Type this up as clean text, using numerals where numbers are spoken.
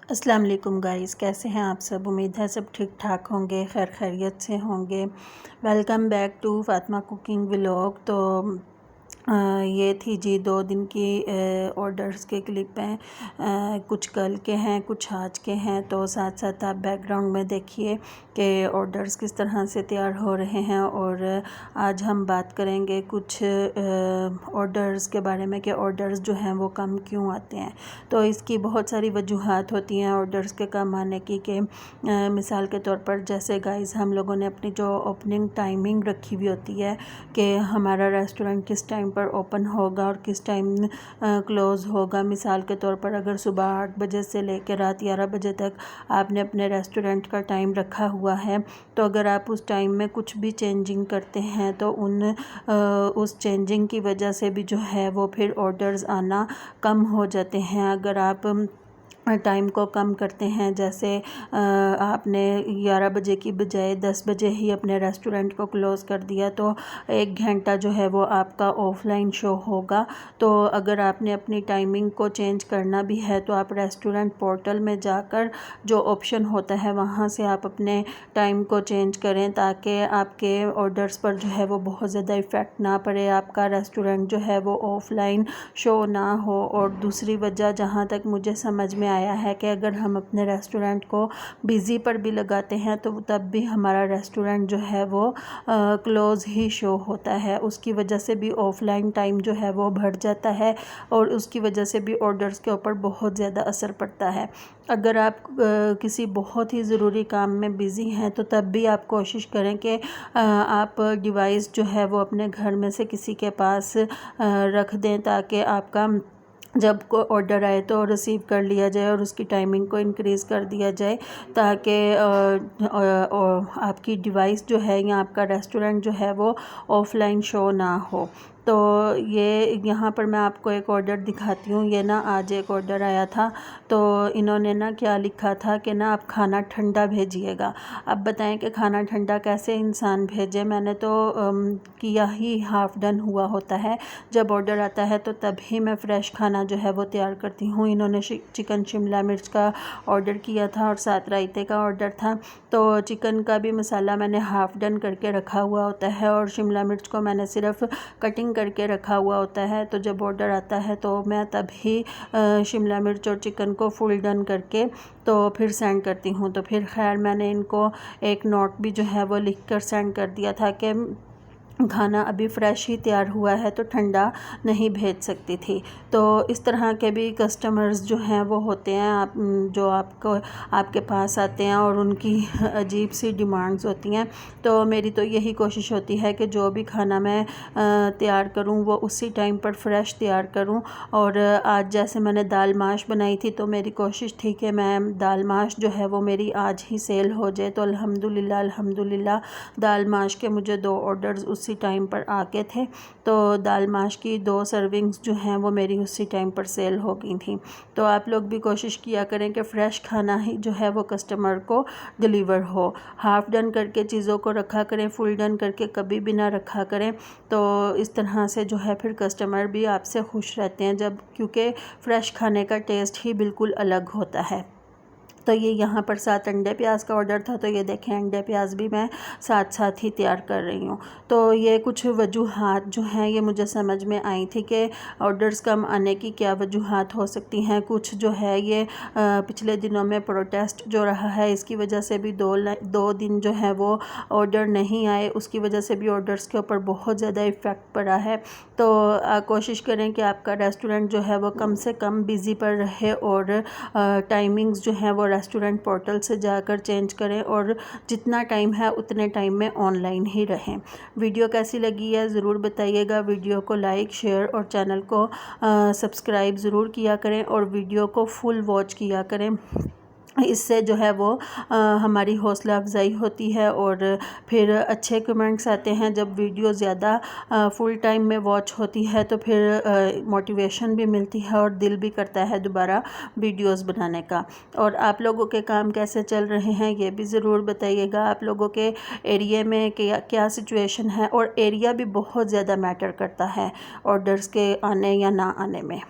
अस्सलाम वालेकुम गाइस, कैसे हैं आप सब। उम्मीद है सब ठीक ठाक होंगे, खैर खैरियत से होंगे। Welcome back to Fatima cooking vlog. तो ये थी जी 2 दिन की ऑर्डर्स के क्लिप हैं। कुछ कल के हैं, कुछ आज के हैं। तो साथ साथ आप बैकग्राउंड में देखिए कि ऑर्डर्स किस तरह से तैयार हो रहे हैं। और आज हम बात करेंगे कुछ ऑर्डर्स के बारे में कि ऑर्डर्स जो हैं वो कम क्यों आते हैं। तो इसकी बहुत सारी वजूहात होती हैं ऑर्डर्स के कम आने की। कि मिसाल के तौर पर जैसे गाइस हम लोगों ने अपनी जो ओपनिंग टाइमिंग रखी हुई होती है कि हमारा रेस्टोरेंट किस टाइम पर ओपन होगा और किस टाइम क्लोज़ होगा। मिसाल के तौर पर अगर सुबह 8 बजे से लेकर रात 11 बजे तक आपने अपने रेस्टोरेंट का टाइम रखा हुआ है, तो अगर आप उस टाइम में कुछ भी चेंजिंग करते हैं तो उस चेंजिंग की वजह से भी जो है वो फिर ऑर्डर्स आना कम हो जाते हैं। अगर आप टाइम को कम करते हैं, जैसे आपने 11 बजे की बजाय 10 बजे ही अपने रेस्टोरेंट को क्लोज़ कर दिया, तो 1 घंटा जो है वो आपका ऑफलाइन शो होगा। तो अगर आपने अपनी टाइमिंग को चेंज करना भी है तो आप रेस्टोरेंट पोर्टल में जाकर जो ऑप्शन होता है वहाँ से आप अपने टाइम को चेंज करें, ताकि आपके ऑर्डर्स पर जो है वो बहुत ज़्यादा इफ़ेक्ट ना पड़े, आपका रेस्टोरेंट जो है वो ऑफलाइन शो ना हो। और दूसरी वजह जहाँ तक मुझे समझ में आया है कि अगर हम अपने रेस्टोरेंट को बिज़ी पर भी लगाते हैं तो तब भी हमारा रेस्टोरेंट जो है वो क्लोज़ ही शो होता है। उसकी वजह से भी ऑफलाइन टाइम जो है वो बढ़ जाता है और उसकी वजह से भी ऑर्डर्स के ऊपर बहुत ज़्यादा असर पड़ता है। अगर आप किसी बहुत ही ज़रूरी काम में बिज़ी हैं तो तब भी आप कोशिश करें कि आप डिवाइस जो है वो अपने घर में से किसी के पास रख दें, ताकि आपका जब को ऑर्डर आए तो रिसीव कर लिया जाए और उसकी टाइमिंग को इंक्रीज़ कर दिया जाए, ताकि आपकी डिवाइस जो है या आपका रेस्टोरेंट जो है वो ऑफलाइन शो ना हो। तो ये यहाँ पर मैं आपको एक ऑर्डर दिखाती हूँ। ये ना आज एक ऑर्डर आया था, तो इन्होंने ना क्या लिखा था कि ना आप खाना ठंडा भेजिएगा। अब बताएं कि खाना ठंडा कैसे इंसान भेजे। मैंने तो किया ही हाफ़ डन हुआ होता है। जब ऑर्डर आता है तो तभी मैं फ़्रेश खाना जो है वो तैयार करती हूँ। इन्होंने चिकन शिमला मिर्च का ऑर्डर किया था और साथ रायते का ऑर्डर था। तो चिकन का भी मसाला मैंने हाफ़ डन करके रखा हुआ होता है और शिमला मिर्च को मैंने सिर्फ कटिंग करके रखा हुआ होता है। तो जब ऑर्डर आता है तो मैं तभी शिमला मिर्च और चिकन को फुल डन करके तो फिर सेंड करती हूँ। तो फिर खैर मैंने इनको एक नोट भी जो है वो लिख कर सेंड कर दिया था कि खाना अभी फ़्रेश ही तैयार हुआ है तो ठंडा नहीं भेज सकती थी। तो इस तरह के भी कस्टमर्स जो हैं वो होते हैं, जो आपके पास आते हैं और उनकी अजीब सी डिमांड्स होती हैं। तो मेरी तो यही कोशिश होती है कि जो भी खाना मैं तैयार करूं वो उसी टाइम पर फ़्रेश तैयार करूं। और आज जैसे मैंने दाल माश बनाई थी तो मेरी कोशिश थी कि मैं दाल माश जो है वो मेरी आज ही सेल हो जाए। तो अल्हम्दुलिल्लाह दाल माश के मुझे 2 ऑर्डर्स उसी टाइम पर आके थे। तो दाल माश की 2 सर्विंग्स जो हैं वो मेरी उसी टाइम पर सेल हो गई थी। तो आप लोग भी कोशिश किया करें कि फ़्रेश खाना ही जो है वो कस्टमर को डिलीवर हो। हाफ़ डन करके चीज़ों को रखा करें, फुल डन करके कभी भी ना रखा करें। तो इस तरह से जो है फिर कस्टमर भी आपसे खुश रहते हैं, जब क्योंकि फ़्रेश खाने का टेस्ट ही बिल्कुल अलग होता है। तो ये यहाँ पर 7 अंडे प्याज का ऑर्डर था, तो ये देखें अंडे प्याज भी मैं साथ साथ ही तैयार कर रही हूँ। तो ये कुछ वजूहात जो हैं ये मुझे समझ में आई थी कि ऑर्डर्स कम आने की क्या वजूहात हो सकती हैं। कुछ जो है ये पिछले दिनों में प्रोटेस्ट जो रहा है इसकी वजह से भी 2 दिन जो है वो ऑर्डर नहीं आए, उसकी वजह से भी ऑर्डर्स के ऊपर बहुत ज़्यादा इफ़ेक्ट पड़ा है। तो कोशिश करें कि आपका रेस्टोरेंट जो है वो कम से कम बिज़ी पर रहे और टाइमिंग्स जो हैं वो रेस्टोरेंट पोर्टल से जाकर चेंज करें और जितना टाइम है उतने टाइम में ऑनलाइन ही रहें। वीडियो कैसी लगी है ज़रूर बताइएगा। वीडियो को लाइक, शेयर और चैनल को सब्सक्राइब ज़रूर किया करें और वीडियो को फुल वॉच किया करें। इससे जो है वो हमारी हौसला अफजाई होती है और फिर अच्छे कमेंट्स आते हैं। जब वीडियो ज़्यादा फुल टाइम में वॉच होती है तो फिर मोटिवेशन भी मिलती है और दिल भी करता है दोबारा वीडियोस बनाने का। और आप लोगों के काम कैसे चल रहे हैं ये भी ज़रूर बताइएगा। आप लोगों के एरिया में क्या सिचुएशन है, और एरिया भी बहुत ज़्यादा मैटर करता है ऑर्डर्स के आने या ना आने में।